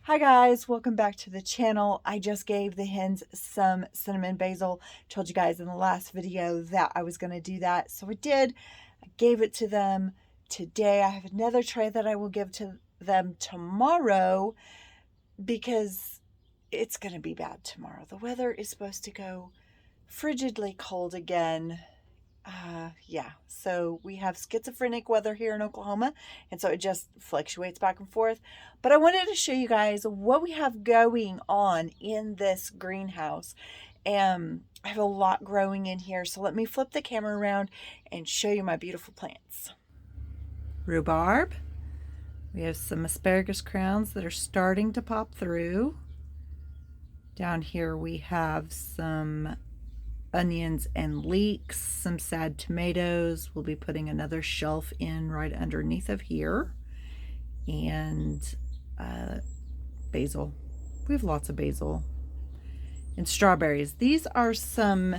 Hi guys, welcome back to the channel. I just gave the hens some cinnamon basil. Told you guys in the last video that I was going to do that, so I did. I gave it to them today. I have another tray that I will give to them tomorrow because it's going to be bad tomorrow. The weather is supposed to go frigidly cold again. Yeah, so we have schizophrenic weather here in Oklahoma, and so it just fluctuates back and forth. But I wanted to show you guys what we have going on in this greenhouse. And I have a lot growing in here, so let me flip the camera around and show you my beautiful plants. Rhubarb. We have some asparagus crowns that are starting to pop through. Down here we have some onions and leeks, some sad tomatoes. We'll be putting another shelf in right underneath of here, and basil. We have lots of basil. And strawberries. These are some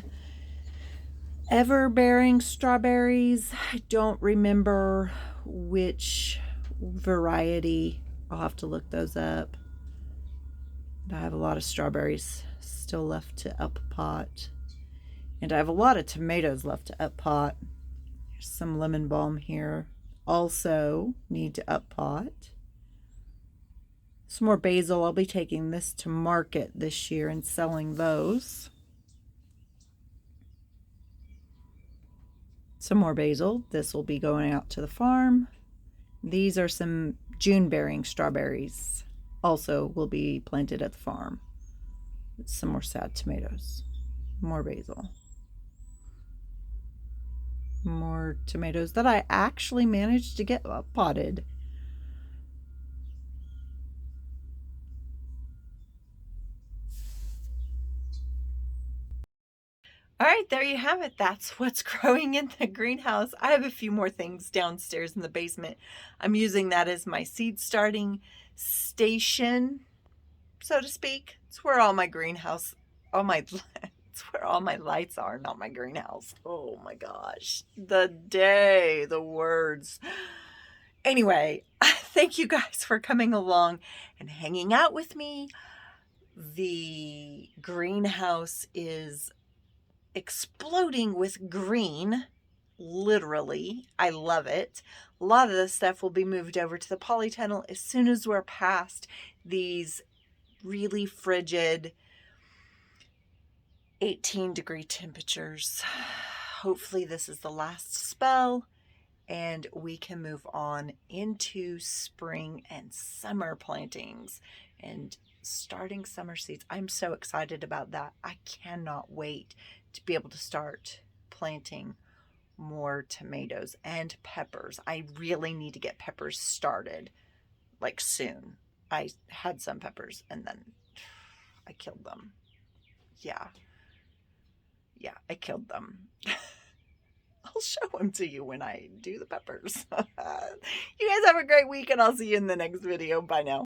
ever-bearing strawberries. I don't remember which variety. I'll have to look those up. But I have a lot of strawberries still left to up pot. And I have a lot of tomatoes left to up pot. There's some lemon balm here. Also need to up pot. Some more basil. I'll be taking this to market this year and selling those. Some more basil. This will be going out to the farm. These are some June-bearing strawberries. Also will be planted at the farm. Some more sad tomatoes. More basil. More tomatoes that I actually managed to get up potted. All right, there you have it. That's what's growing in the greenhouse. I have a few more things downstairs in the basement. I'm using that as my seed starting station, so to speak. It's where all my greenhouse, it's where all my lights are, not my greenhouse. Oh my gosh, the words. Anyway, thank you guys for coming along and hanging out with me. The greenhouse is exploding with green, literally. I love it. A lot of this stuff will be moved over to the polytunnel as soon as we're past these really frigid 18-degree temperatures. Hopefully this is the last spell and we can move on into spring and summer plantings and starting summer seeds. I'm so excited about that. I cannot wait to be able to start planting more tomatoes and peppers. I really need to get peppers started, like, soon. I had some peppers and then I killed them. Yeah, I killed them. I'll show them to you when I do the peppers. You guys have a great week, and I'll see you in the next video. Bye now.